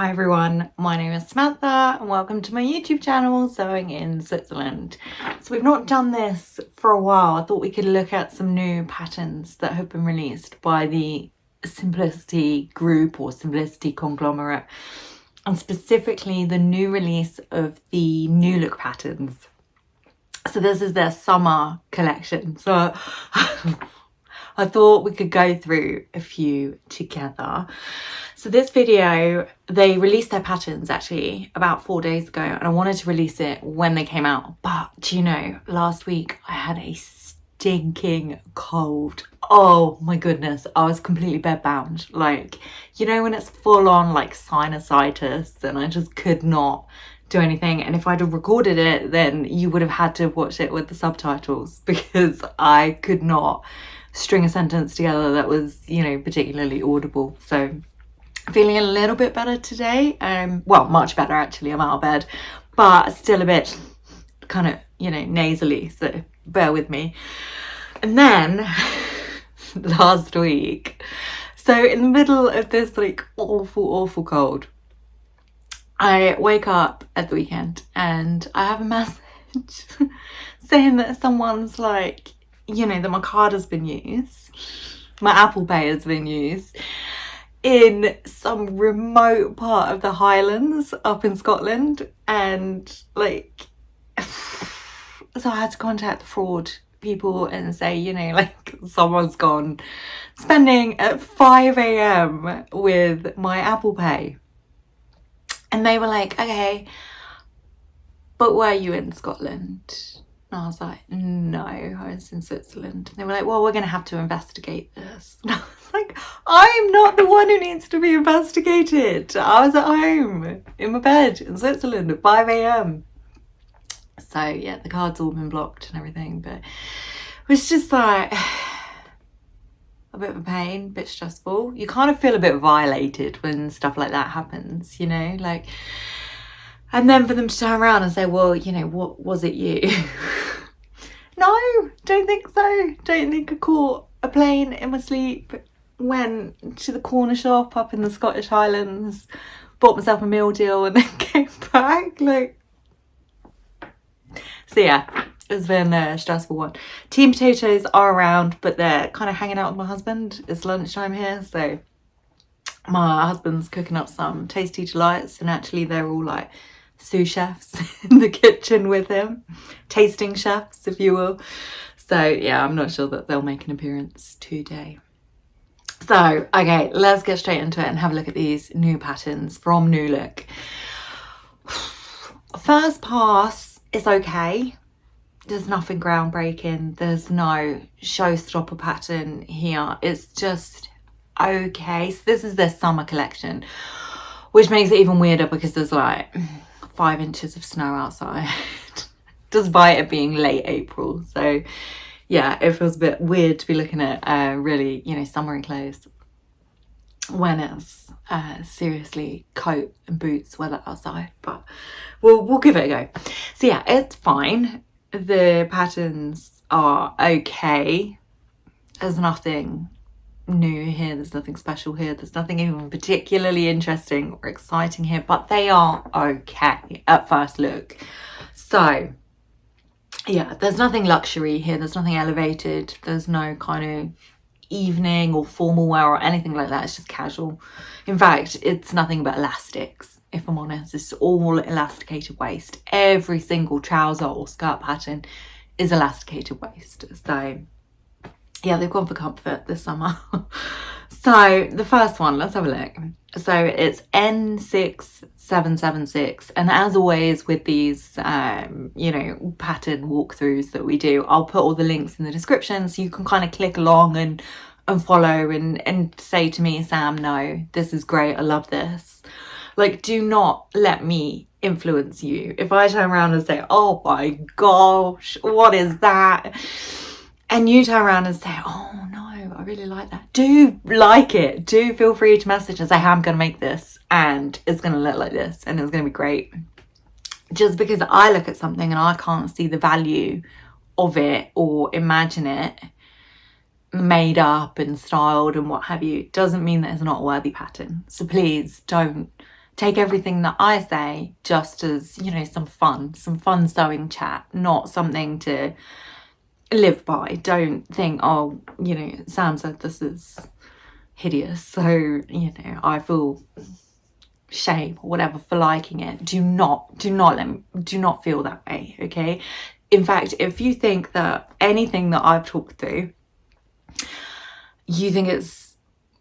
Hi everyone, my name is Samantha and welcome to my YouTube channel, Sewing in Switzerland. So we've not done this for a while. I thought we could look at some new patterns that have been released by the Simplicity group or Simplicity conglomerate, and specifically the new release of the new look patterns. So this is their summer collection. So I thought we could go through a few together. So this video, they released their patterns actually about 4 days ago, and I wanted to release it when they came out. But do you know, last week I had a stinking cold. Oh my goodness, I was completely bedbound. Like, you know, when it's full on like sinusitis, and I just could not do anything. And if I'd have recorded it, then you would have had to watch it with the subtitles, because I could not string a sentence together that was, you know, particularly audible. So feeling a little bit better today. Well, much better actually. I'm out of bed, but still a bit kind of, you know, nasally, so bear with me. And then last week, so in the middle of this like awful cold, I wake up at the weekend and I have a message saying that someone's like, you know, that my card has been used, my Apple Pay has been used in some remote part of the Highlands up in Scotland. And like, so I had to contact the fraud people and say, you know, like, someone's gone spending at 5 a.m. with my Apple Pay. And they were like, okay, but were you in Scotland? And I was like, no, I was in Switzerland. And they were like, well, we're going to have to investigate this. And I was like, I'm not the one who needs to be investigated. I was at home in my bed in Switzerland at 5 a.m. So yeah, the card's all been blocked and everything, but it was just like a bit of a pain, a bit stressful. You kind of feel a bit violated when stuff like that happens, you know, like, and then for them to turn around and say, well, you know, what was it you? No, don't think so. Don't think I caught a plane in my sleep, went to the corner shop up in the Scottish Highlands, bought myself a meal deal and then came back. Like, so yeah, it's been a stressful one. Team Potatoes are around, but they're kind of hanging out with my husband. It's lunchtime here, so my husband's cooking up some tasty delights, and actually they're all like sous chefs in the kitchen with him, tasting chefs, if you will. So yeah, I'm not sure that they'll make an appearance today. So okay, let's get straight into it and have a look at these new patterns from New Look. First pass is okay. There's nothing groundbreaking. There's no showstopper pattern here. It's just okay. So this is their summer collection, which makes it even weirder because there's like 5 inches of snow outside despite it being late April. So yeah, it feels a bit weird to be looking at really, you know, summery clothes when it's seriously coat and boots weather outside, but we'll give it a go. So yeah, it's fine. The patterns are okay. There's nothing new here, there's nothing special here, there's nothing even particularly interesting or exciting here, but they are okay at first look. So yeah, there's nothing luxury here, there's nothing elevated, there's no kind of evening or formal wear or anything like that. It's just casual. In fact, it's nothing but elastics, if I'm honest. It's all elasticated waist. Every single trouser or skirt pattern is elasticated waist. So yeah, they've gone for comfort this summer. So the first one, let's have a look. So it's N6776, and as always with these you know, pattern walkthroughs that we do, I'll put all the links in the description so you can kind of click along and follow and say to me, Sam, no, this is great, I love this. Like, do not let me influence you. If I turn around and say, oh my gosh, what is that? And you turn around and say, oh no, I really like that. Do like it. Do feel free to message and say, hey, I'm going to make this and it's going to look like this and it's going to be great. Just because I look at something and I can't see the value of it or imagine it made up and styled and what have you, doesn't mean that it's not a worthy pattern. So please don't take everything that I say just as, you know, some fun sewing chat, not something to live by. Don't think, oh, you know, Sam said this is hideous, so, you know, I feel shame or whatever for liking it. Do not feel that way, okay? In fact, if you think that anything that I've talked through, you think it's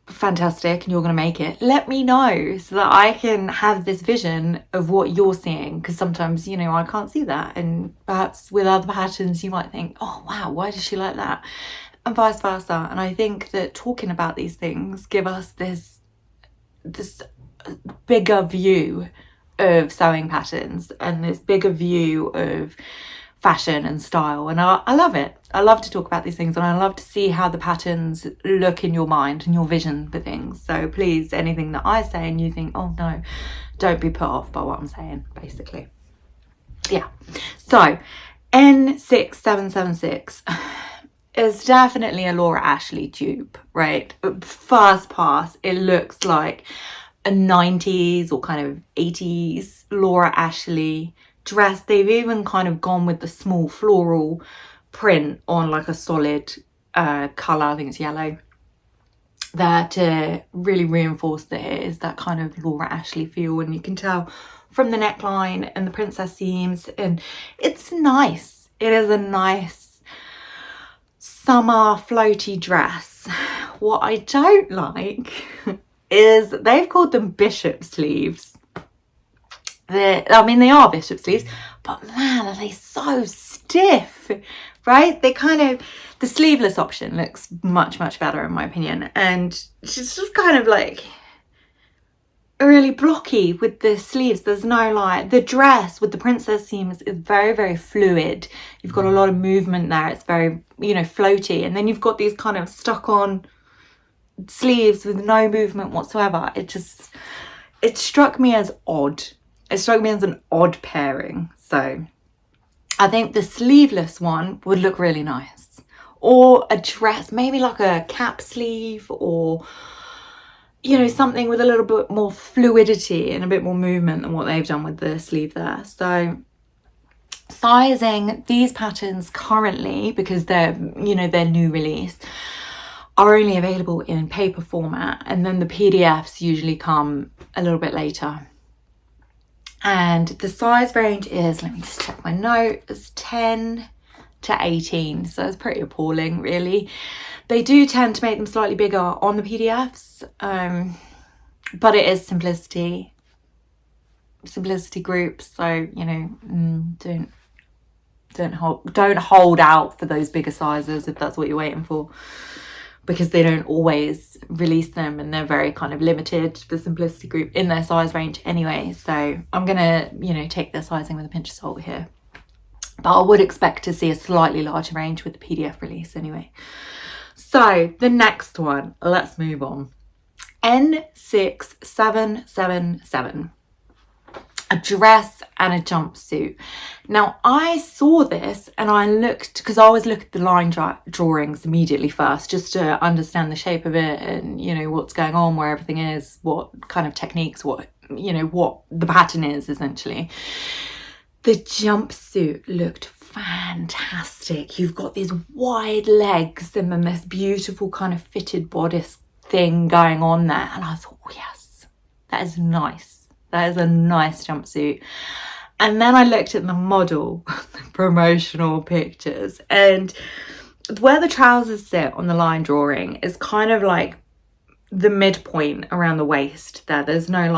fantastic and you're going to make it, let me know so that I can have this vision of what you're seeing, because sometimes, you know, I can't see that, and perhaps with other patterns you might think, oh wow, why does she like that, and vice versa. And I think that talking about these things give us this bigger view of sewing patterns and this bigger view of fashion and style, and I love it. I love to talk about these things, and I love to see how the patterns look in your mind and your vision for things. So please, anything that I say and you think, oh no, don't be put off by what I'm saying, basically. Yeah, so N6776 is definitely a Laura Ashley dupe, right? First pass, it looks like a 90s or kind of 80s Laura Ashley dress. They've even kind of gone with the small floral print on like a solid colour, I think it's yellow, there to really reinforce that it is that kind of Laura Ashley feel. And you can tell from the neckline and the princess seams, and it's nice. It is a nice summer floaty dress. What I don't like is they've called them bishop sleeves. I mean, they are bishop sleeves, but man, are they so stiff, right? They kind of, the sleeveless option looks much better in my opinion, and it's just kind of like really blocky with the sleeves. There's no, like, the dress with the princess seams is very fluid. You've got a lot of movement there. It's very, you know, floaty, and then you've got these kind of stuck on sleeves with no movement whatsoever. It struck me as odd. It struck me as an odd pairing. So I think the sleeveless one would look really nice, or a dress, maybe like a cap sleeve, or, you know, something with a little bit more fluidity and a bit more movement than what they've done with the sleeve there. So sizing these patterns currently, because they're, you know, they're new release, are only available in paper format, and then the PDFs usually come a little bit later. And the size range is, let me just check my notes, 10 to 18. So it's pretty appalling, really. They do tend to make them slightly bigger on the PDFs, but it is simplicity groups. So, you know, don't hold out for those bigger sizes if that's what you're waiting for, because they don't always release them, and they're very kind of limited, the simplicity group, in their size range anyway. So I'm gonna, you know, take their sizing with a pinch of salt here, but I would expect to see a slightly larger range with the PDF release anyway. So the next one, let's move on. N6777. A dress and a jumpsuit. Now I saw this and I looked, because I always look at the line drawings immediately first, just to understand the shape of it and, you know, what's going on, where everything is, what kind of techniques, what, you know, what the pattern is essentially. The jumpsuit looked fantastic. You've got these wide legs and then this beautiful kind of fitted bodice thing going on there, and I thought, oh yes, that is nice. That is a nice jumpsuit. And then I looked at the model, the promotional pictures, and where the trousers sit on the line drawing is kind of like the midpoint around the waist there. There's no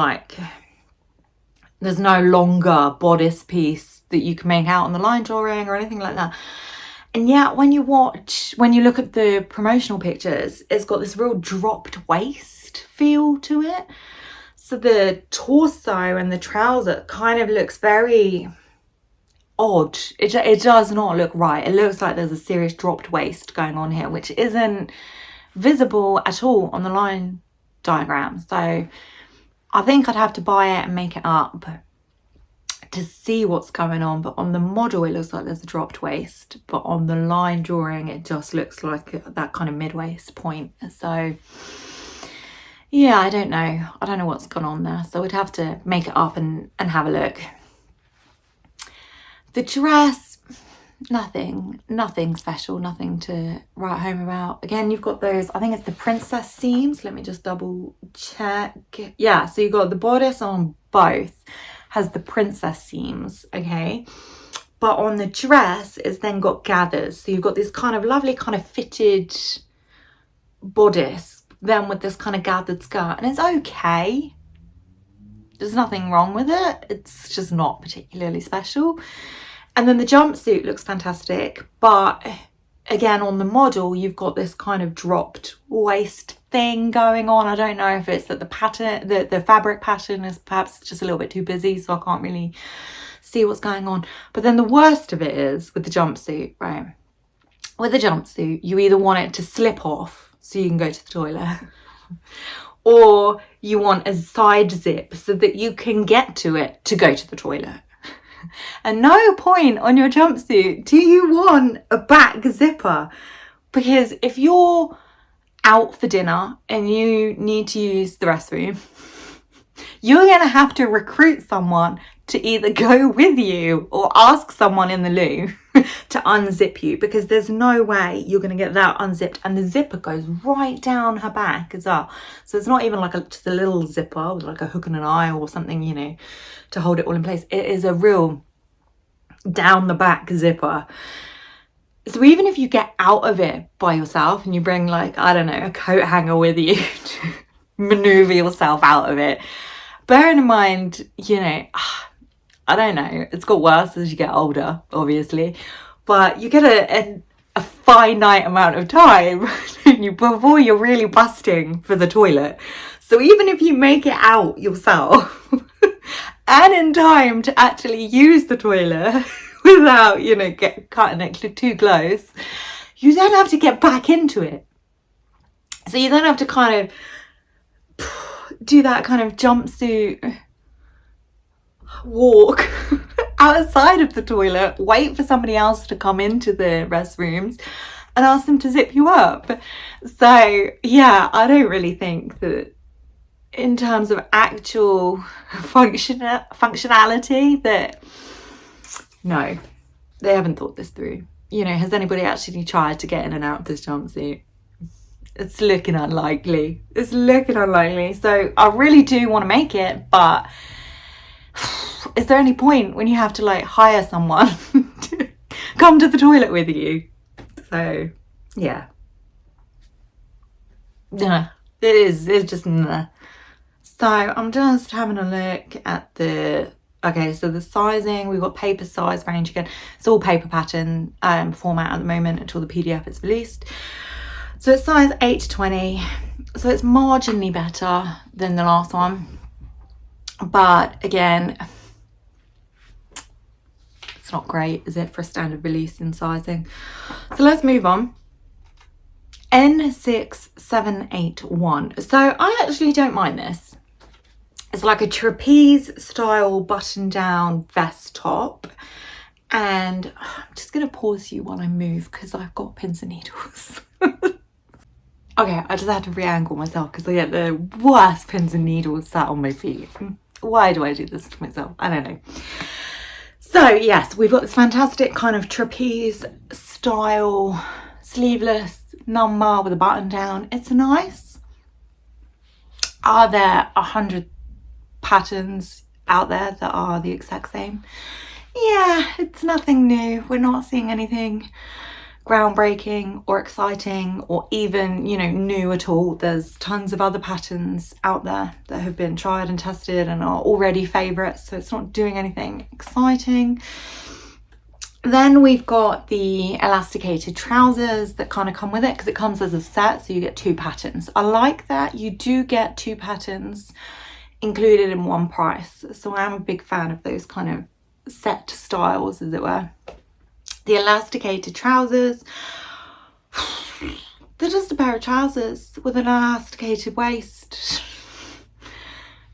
longer bodice piece that you can make out on the line drawing or anything like that. And yet when you look at the promotional pictures, it's got this real dropped waist feel to it. So the torso and the trouser kind of looks very odd. It does not look right. It looks like there's a serious dropped waist going on here, which isn't visible at all on the line diagram. So I think I'd have to buy it and make it up to see what's going on. But on the model, it looks like there's a dropped waist. But on the line drawing, it just looks like that kind of mid-waist point. So yeah, I don't know. I don't know what's gone on there. So we'd have to make it up and have a look. The dress, nothing special, nothing to write home about. Again, you've got those, I think it's the princess seams. Let me just double check. Yeah, so you've got the bodice on both has the princess seams, okay? But on the dress, it's then got gathers. So you've got this kind of lovely kind of fitted bodice, then with this kind of gathered skirt, and it's okay. There's nothing wrong with it. It's just not particularly special. And then the jumpsuit looks fantastic, but again, on the model, you've got this kind of dropped waist thing going on. I don't know if it's that the pattern, the fabric pattern is perhaps just a little bit too busy, so I can't really see what's going on. But then the worst of it is with the jumpsuit, right? With the jumpsuit, you either want it to slip off so you can go to the toilet, or you want a side zip so that you can get to it to go to the toilet. And no point on your jumpsuit do you want a back zipper, because if you're out for dinner and you need to use the restroom, you're going to have to recruit someone to either go with you or ask someone in the loo to unzip you, because there's no way you're going to get that unzipped, and the zipper goes right down her back as well. So it's not even like just a little zipper with like a hook and an eye or something, you know, to hold it all in place. It is a real down the back zipper. So even if you get out of it by yourself and you bring like, I don't know, a coat hanger with you to maneuver yourself out of it, bearing in mind, you know, I don't know, it's got worse as you get older, obviously, but you get a finite amount of time before you're really busting for the toilet. So even if you make it out yourself and in time to actually use the toilet without, you know, cutting it too close, you then have to get back into it. So you then have to kind of do that kind of jumpsuit walk outside of the toilet, wait for somebody else to come into the restrooms and ask them to zip you up. So yeah, I don't really think that in terms of actual functionality that, no, they haven't thought this through. You know, has anybody actually tried to get in and out of this jumpsuit? It's looking unlikely. It's looking unlikely. So I really do want to make it, but is there any point when you have to like hire someone to come to the toilet with you? So yeah, nah, it's just nah. So I'm just having a look at the, okay, so the sizing, we've got paper size range again. It's all paper pattern format at the moment until the PDF is released. So it's size 8 to 20. So it's marginally better than the last one. But again, it's not great, is it, for a standard release in sizing? So let's move on. N6781. So I actually don't mind this. It's like a trapeze style button down vest top. And I'm just going to pause you while I move because I've got pins and needles. Okay, I just had to re-angle myself because I get the worst pins and needles sat on my feet. Why do I do this to myself? I don't know. So yes, we've got this fantastic kind of trapeze style sleeveless number with a button down. It's nice. Are there 100 patterns out there that are the exact same? Yeah, it's nothing new. We're not seeing anything groundbreaking or exciting or even, you know, new at all. There's tons of other patterns out there that have been tried and tested and are already favorites, so it's not doing anything exciting. Then we've got the elasticated trousers that kind of come with it because it comes as a set, so you get 2 patterns. I like that you do get 2 patterns included in one price, so I'm a big fan of those kind of set styles, as it were. The elasticated trousers, they're just a pair of trousers with an elasticated waist.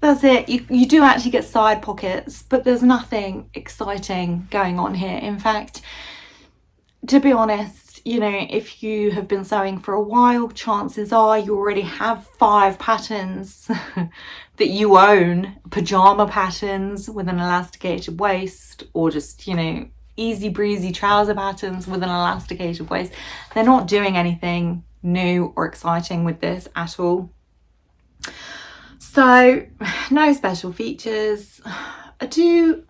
That's it. You do actually get side pockets, but there's nothing exciting going on here. In fact, to be honest, you know, if you have been sewing for a while, chances are you already have 5 patterns that you own, pajama patterns with an elasticated waist, or just, you know, easy breezy trouser patterns with an elasticated waist. They're not doing anything new or exciting with this at all. So no special features. I do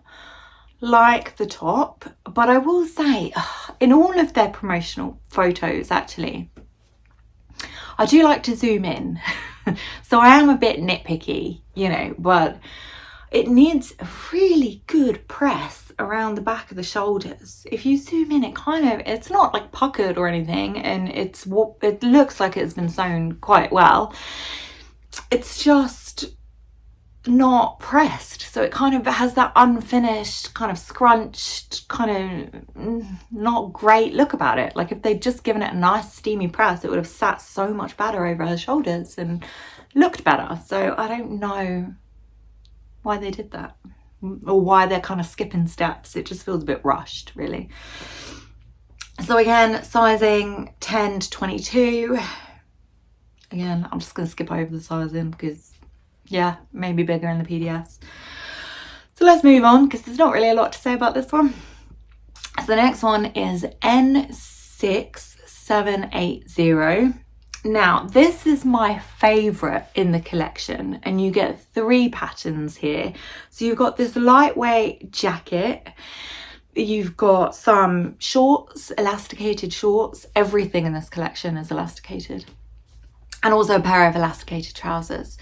like the top, but I will say in all of their promotional photos, actually, I do like to zoom in. So I am a bit nitpicky, you know, but it needs a really good press around the back of the shoulders. If you zoom in, it's not like puckered or anything, and it looks like it's been sewn quite well. It's just not pressed, so it kind of has that unfinished, kind of scrunched, kind of not great look about it. Like if they'd just given it a nice steamy press, it would have sat so much better over her shoulders and looked better. So I don't know why they did that, or why they're kind of skipping steps. It just feels a bit rushed, really. So again, sizing 10 to 22. Again, I'm just going to skip over the sizing because, yeah, maybe bigger in the PDFs. So let's move on, because there's not really a lot to say about this one. So the next one is N6780. Now, this is my favourite in the collection, and you get 3 patterns here. So you've got this lightweight jacket, you've got some shorts, elasticated shorts. Everything in this collection is elasticated. And also a pair of elasticated trousers.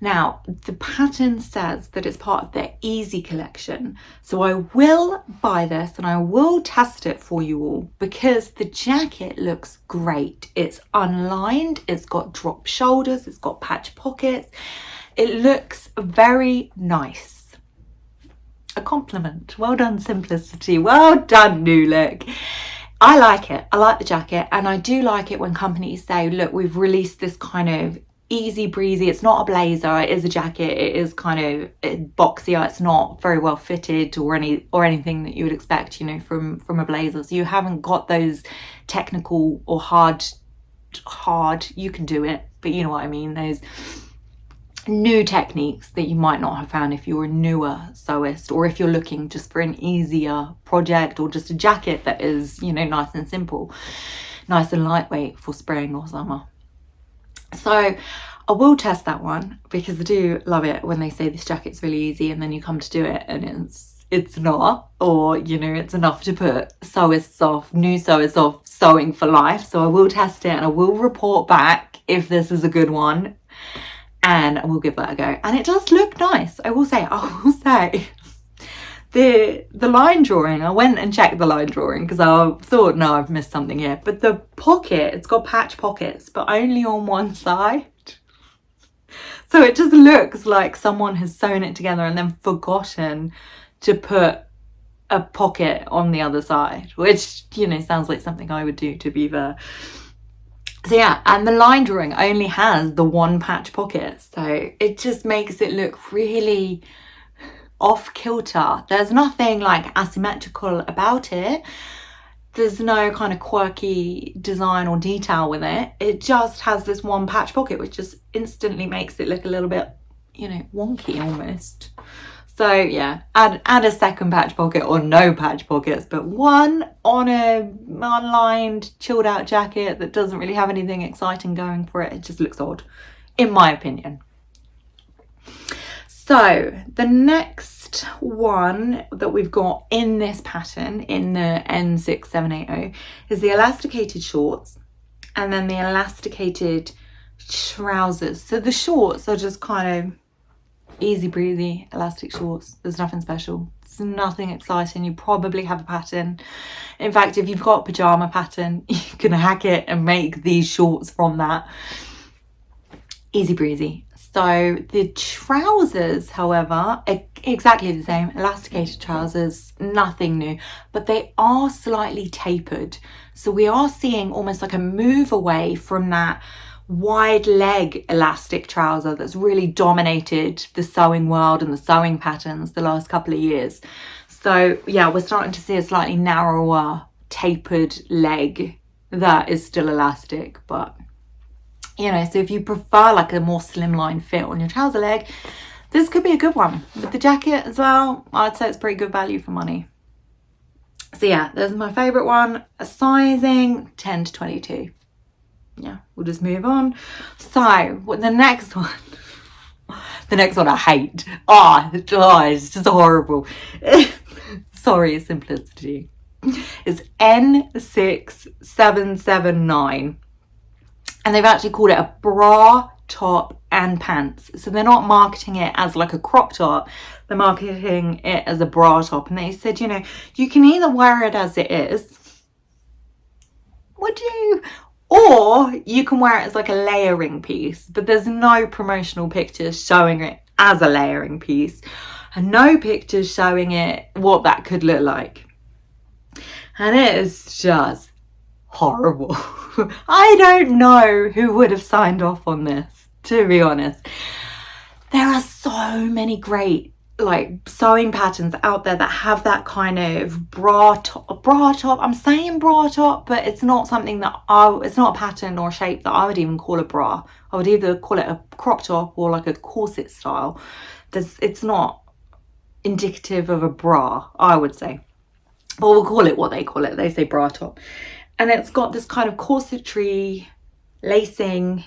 Now, the pattern says that it's part of their Easy collection. So I will buy this and I will test it for you all, because the jacket looks great. It's unlined, it's got drop shoulders, it's got patch pockets. It looks very nice. A compliment. Well done, Simplicity. Well done, New Look. I like it. I like the jacket, and I do like it when companies say, look, we've released this kind of easy breezy, it's not a blazer, it is a jacket, it is kind of boxier, it's not very well fitted or anything that you would expect, you know, from a blazer. So you haven't got those technical or hard, you can do it, but you know what I mean, those new techniques that you might not have found if you're a newer sewist, or if you're looking just for an easier project, or just a jacket that is, you know, nice and simple, nice and lightweight for spring or summer. So I will test that one, because I do love it when they say this jacket's really easy and then you come to do it and it's not, or, you know, it's enough to put sewists off, new sewists off sewing for life. So I will test it and I will report back if this is a good one, and we'll give that a go. And it does look nice, I will say. The line drawing, I went and checked the line drawing because I thought, no, I've missed something here. But the pocket, it's got patch pockets, but only on one side. So it just looks like someone has sewn it together and then forgotten to put a pocket on the other side, which, you know, sounds like something I would do, to be fair. So yeah, and the line drawing only has the one patch pocket, so it just makes it look really off kilter. There's nothing like asymmetrical about it. There's no kind of quirky design or detail with it. It just has this one patch pocket, which just instantly makes it look a little bit, you know, wonky almost. So yeah, add a second patch pocket, or no patch pockets, but one on a unlined, chilled out jacket that doesn't really have anything exciting going for it. It just looks odd, in my opinion. So the next one that we've got in this pattern, in the N6780, is the elasticated shorts, and then the elasticated trousers. So the shorts are just kind of easy breezy elastic shorts. There's nothing special, it's nothing exciting. You probably have a pattern. In fact, if you've got a pajama pattern, you can hack it and make these shorts from that. Easy breezy. So the trousers, however, are exactly the same, elasticated trousers, nothing new, but they are slightly tapered. So we are seeing almost like a move away from that wide leg elastic trouser that's really dominated the sewing world and the sewing patterns the last couple of years. So yeah, we're starting to see a slightly narrower tapered leg that is still elastic, but you know, so if you prefer like a more slimline fit on your trouser leg, this could be a good one. With the jacket as well, I'd say it's pretty good value for money. So yeah, there's my favourite one. A sizing 10 to 22. Yeah, we'll just move on. So the next one. The next one I hate. It's just horrible. Sorry, simplicity. It's N6779. And they've actually called it a bra, top and pants. So they're not marketing it as like a crop top. They're marketing it as a bra top. And they said, you know, you can either wear it as it is. Would you? Or you can wear it as like a layering piece, but there's no promotional pictures showing it as a layering piece and no pictures showing it what that could look like. And it is just horrible. I don't know who would have signed off on this, to be honest. There are so many great like sewing patterns out there that have that kind of bra top. I'm saying bra top, but it's not something that it's not a pattern or a shape that I would even call a bra. I would either call it a crop top or like a corset style. It's not indicative of a bra, I would say, but we'll call it what they call it. They say bra top, and it's got this kind of corsetry lacing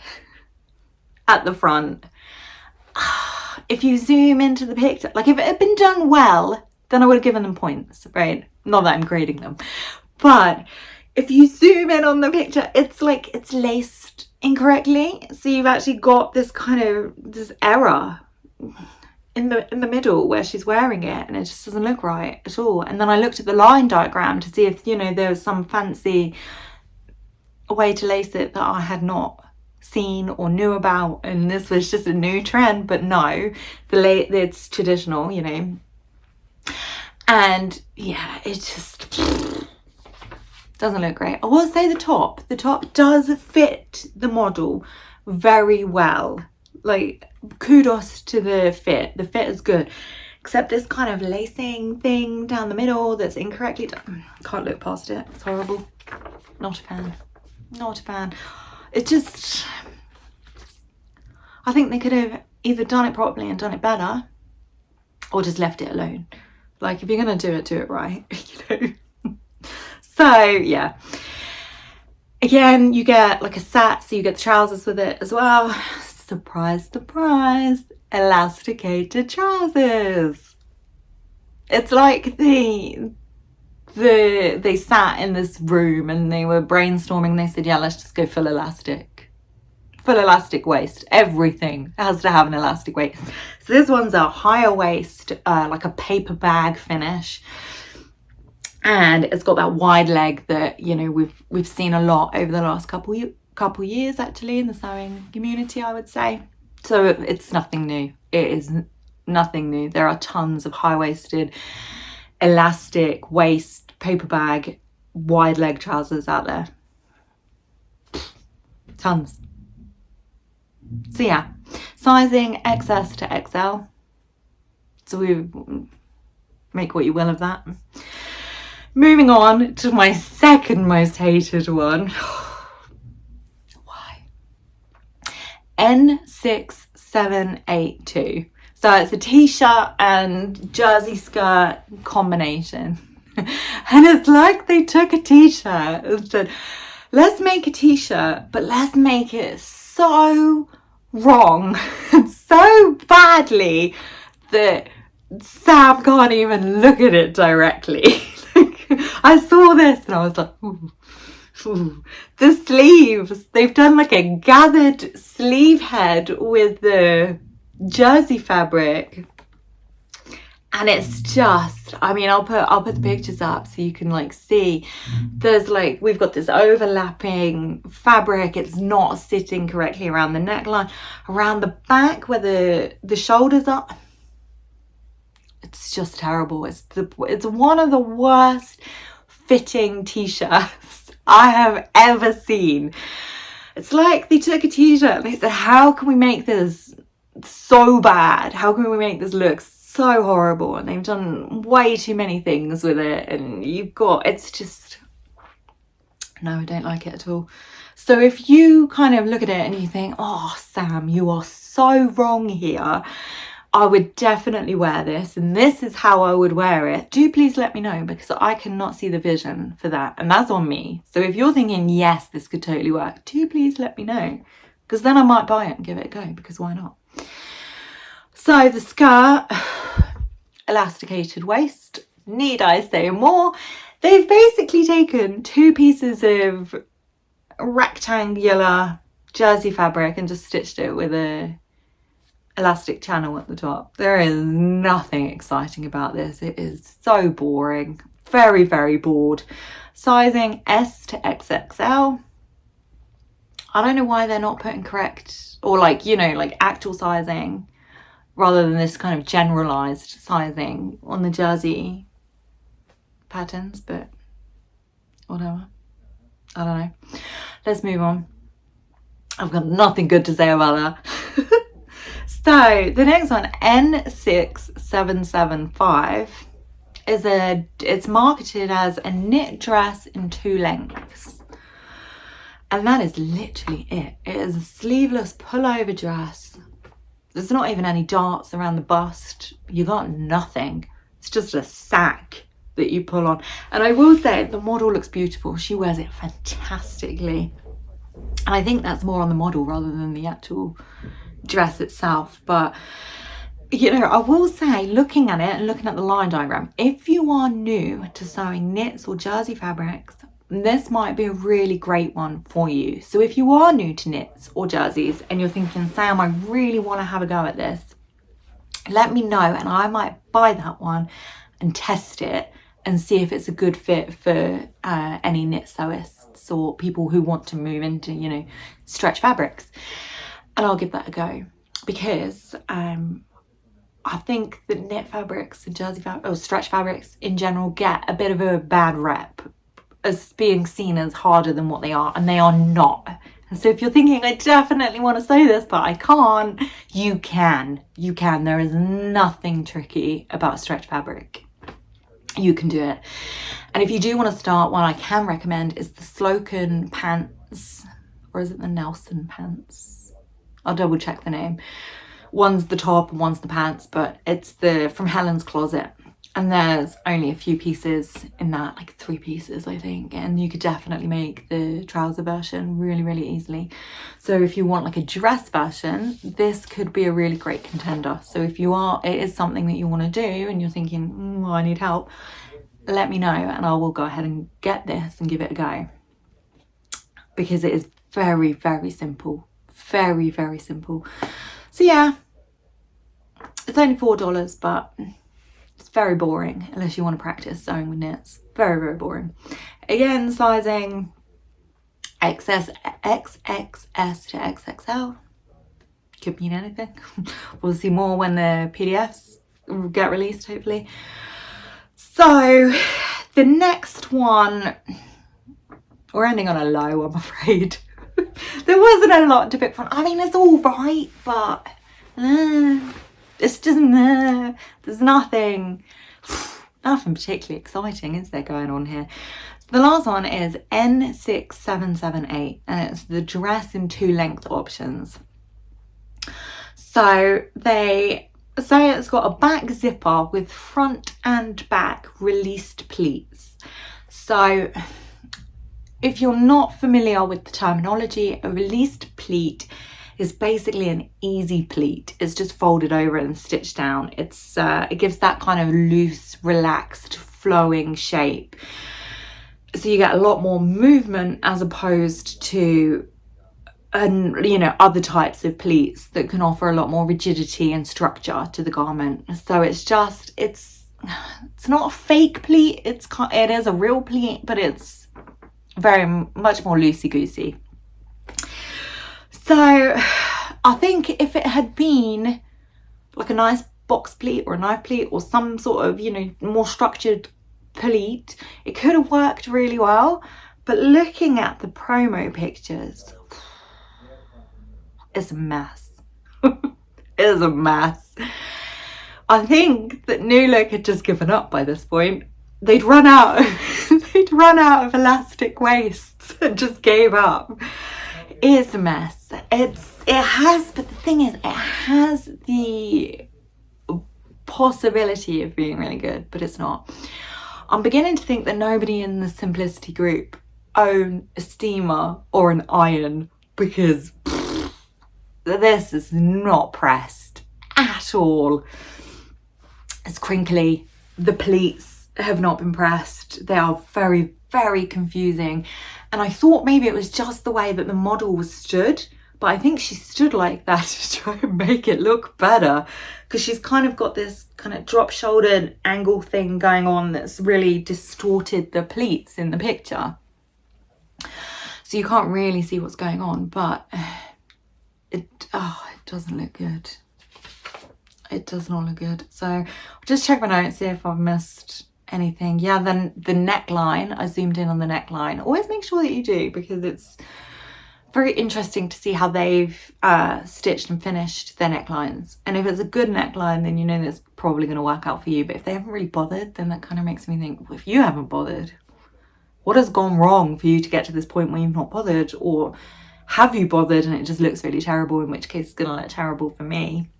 at the front. If you zoom into the picture, like if it had been done well, then I would have given them points, right? Not that I'm grading them, but if you zoom in on the picture, it's like it's laced incorrectly. So you've actually got this kind of this error in the middle where she's wearing it, and it just doesn't look right at all. And then I looked at the line diagram to see if, you know, there was some fancy way to lace it that I had not seen or knew about, and this was just a new trend. But no, it's traditional, you know. And yeah, it just doesn't look great. I will say the top does fit the model very well. Like, kudos to the fit is good, except this kind of lacing thing down the middle that's incorrectly done. Can't look past it. It's horrible. Not a fan. It just, I think they could have either done it properly and done it better, or just left it alone. Like, if you're gonna do it right, you know. So yeah, again, you get like a set, so you get the trousers with it as well. Surprise, elasticated trousers. It's like they sat in this room and they were brainstorming. They said, yeah, let's just go full elastic waist. Everything has to have an elastic waist. So this one's a higher waist, like a paper bag finish, and it's got that wide leg that, you know, we've seen a lot over the last couple years actually in the sewing community, I would say. So it's nothing new. It is nothing new. There are tons of high-waisted, elastic waist, paper bag, wide leg trousers out there. Tons. So yeah, sizing XS to XL. So we make what you will of that. Moving on to my second most hated one. Why? N6782. So it's a t-shirt and jersey skirt combination. And it's like they took a t-shirt and said, let's make a t-shirt, but let's make it so wrong and so badly that Sam can't even look at it directly. I saw this and I was like, ooh. The sleeves, they've done like a gathered sleeve head with the jersey fabric, and it's just, I mean, I'll put the pictures up so you can like see. There's like, we've got this overlapping fabric. It's not sitting correctly around the neckline, around the back where the shoulders are. It's just terrible. It's one of the worst fitting t-shirts I have ever seen. It's like they took a t-shirt and they said, how can we make this so bad? How can we make this look so horrible? And they've done way too many things with it, and you've got, it's just No, I don't like it at all. So if you kind of look at it and you think, oh, Sam, you are so wrong here, I would definitely wear this, and this is how I would wear it. Do please let me know, because I cannot see the vision for that, and that's on me. So if you're thinking, yes, this could totally work, do please let me know, because then I might buy it and give it a go, because why not? So the skirt, elasticated waist, need I say more? They've basically taken 2 pieces of rectangular jersey fabric and just stitched it with a elastic channel at the top. There is nothing exciting about this. It is so boring. Very, very bored. Sizing S to XXL. I don't know why they're not putting correct, or like, you know, like actual sizing rather than this kind of generalized sizing on the jersey patterns, but whatever. I don't know. Let's move on. I've got nothing good to say about that. So the next one, N6775, it's marketed as a knit dress in 2 lengths. And that is literally it. It is a sleeveless pullover dress. There's not even any darts around the bust. You got nothing. It's just a sack that you pull on. And I will say the model looks beautiful. She wears it fantastically. And I think that's more on the model rather than the actual dress itself. But, you know, I will say, looking at it and looking at the line diagram, if you are new to sewing knits or jersey fabrics, this might be a really great one for you. So if you are new to knits or jerseys and you're thinking, Sam, I really want to have a go at this, let me know and I might buy that one and test it and see if it's a good fit for any knit sewists or people who want to move into, you know, stretch fabrics. And I'll give that a go, because I think that knit fabrics and jersey fabrics, or stretch fabrics in general, get a bit of a bad rep as being seen as harder than what they are, and they are not. And so if you're thinking, I definitely want to sew this, but I can't, you can. You can. There is nothing tricky about stretch fabric. You can do it. And if you do want to start, one I can recommend is the Slocan pants, or is it the Nelson pants? I'll double check the name. One's the top and one's the pants, but it's the from Helen's Closet. And there's only a few pieces in that, like 3 pieces, I think. And you could definitely make the trouser version really, really easily. So if you want like a dress version, this could be a really great contender. So if you are, it is something that you want to do and you're thinking, I need help, let me know and I will go ahead and get this and give it a go. Because it is very, very simple. Very, very simple. So yeah, it's only $4, but it's very boring unless you want to practice sewing with knits. Very, very boring. Again, sizing XXS to XXL. Could mean anything. We'll see more when the PDFs get released, hopefully. So the next one, we're ending on a low, I'm afraid. There wasn't a lot to pick from. I mean, it's all right, but it's just there's nothing particularly exciting, is there, going on here? The last one is N6778, and it's the dress in 2 length options. So they say it's got a back zipper with front and back released pleats. So if you're not familiar with the terminology, a released pleat is basically an easy pleat. It's just folded over and stitched down. It's it gives that kind of loose, relaxed, flowing shape. So you get a lot more movement as opposed to other types of pleats that can offer a lot more rigidity and structure to the garment. So it's not a fake pleat. It is a real pleat, but it's very much more loosey-goosey. So I think if it had been like a nice box pleat or a knife pleat or some sort of, more structured pleat, it could have worked really well. But looking at the promo pictures, it's a mess. It's a mess. I think that New Look had just given up by this point. They'd run out of she'd run out of elastic waists and just gave up. It's a mess. But the thing is, it has the possibility of being really good, but it's not. I'm beginning to think that nobody in the Simplicity group own a steamer or an iron, because this is not pressed at all. It's crinkly. The pleats have not been pressed. They are very, very confusing. And I thought maybe it was just the way that the model was stood, but I think she stood like that to try and make it look better, because she's kind of got this kind of drop-shouldered angle thing going on that's really distorted the pleats in the picture. So you can't really see what's going on, but it doesn't look good. It does not look good. So I'll just check my notes, see if I've missed anything. Yeah, then the neckline, I zoomed in on the neckline. Always make sure that you do, because it's very interesting to see how they've stitched and finished their necklines. And if it's a good neckline, then you know that's probably going to work out for you. But if they haven't really bothered, then that kind of makes me think, well, if you haven't bothered, what has gone wrong for you to get to this point where you've not bothered? Or have you bothered and it just looks really terrible, in which case it's going to look terrible for me.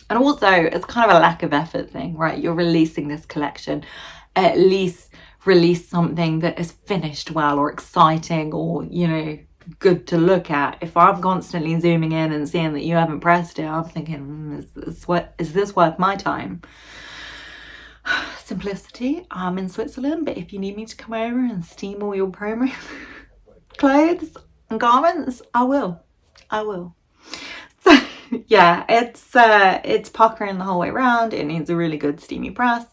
And also, it's kind of a lack of effort thing, right? You're releasing this collection. At least release something that is finished well or exciting or, you know, good to look at. If I'm constantly zooming in and seeing that you haven't pressed it, I'm thinking, is this worth my time? Simplicity. I'm in Switzerland, but if you need me to come over and steam all your promo clothes and garments, I will. So yeah, it's puckering the whole way around. It needs a really good steamy press.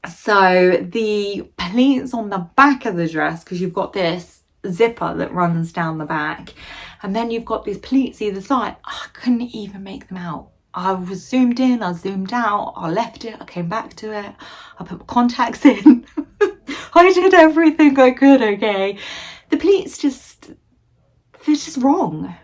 So the pleats on the back of the dress, because you've got this zipper that runs down the back, and then you've got these pleats either side. I couldn't even make them out. I was zoomed in, I zoomed out, I left it, I came back to it, I put my contacts in. I did everything I could, okay? The pleats they're just wrong.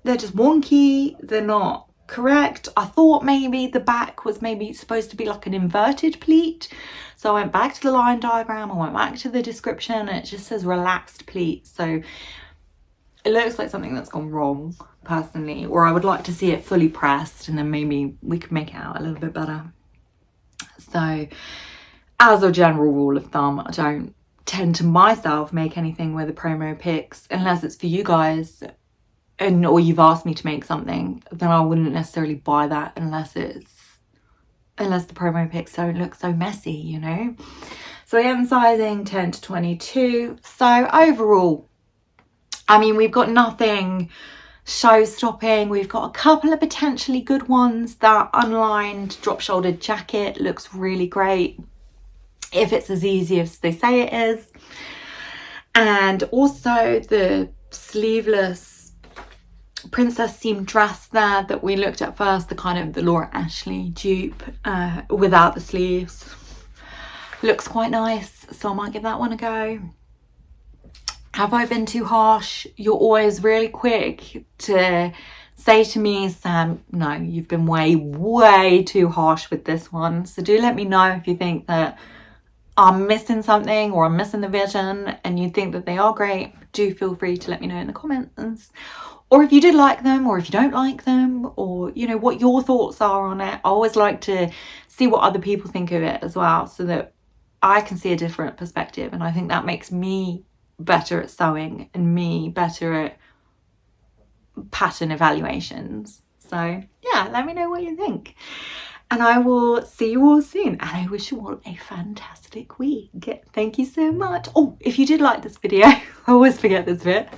They're just wonky, they're not correct. I thought maybe the back was maybe supposed to be like an inverted pleat. So I went back to the line diagram, I went back to the description, and it just says relaxed pleat. So it looks like something that's gone wrong, personally, or I would like to see it fully pressed, and then maybe we could make it out a little bit better. So as a general rule of thumb, I don't tend to myself make anything with the promo pics unless it's for you guys, or you've asked me to make something. Then I wouldn't necessarily buy that unless the promo pics don't look so messy, you know. So again, sizing 10 to 22. So overall, I mean, we've got nothing show-stopping. We've got a couple of potentially good ones. That unlined drop-shouldered jacket looks really great, if it's as easy as they say it is. And also the sleeveless princess seam dress there that we looked at first, the kind of the Laura Ashley dupe without the sleeves, looks quite nice. So I might give that one a go. Have I been too harsh? You're always really quick to say to me, Sam, no, you've been way too harsh with this one. So do let me know if you think that I'm missing something or I'm missing the vision and you think that they are great. Do feel free to let me know in the comments. Or if you did like them, or if you don't like them, or, you know, what your thoughts are on it. I always like to see what other people think of it as well, so that I can see a different perspective. And I think that makes me better at sewing and me better at pattern evaluations. So yeah, let me know what you think, and I will see you all soon, and I wish you all a fantastic week. Thank you so much. Oh, if you did like this video, I always forget this bit.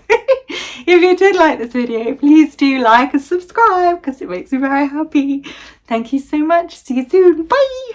If you did like this video, please do like and subscribe, because it makes me very happy. Thank you so much. See you soon. Bye.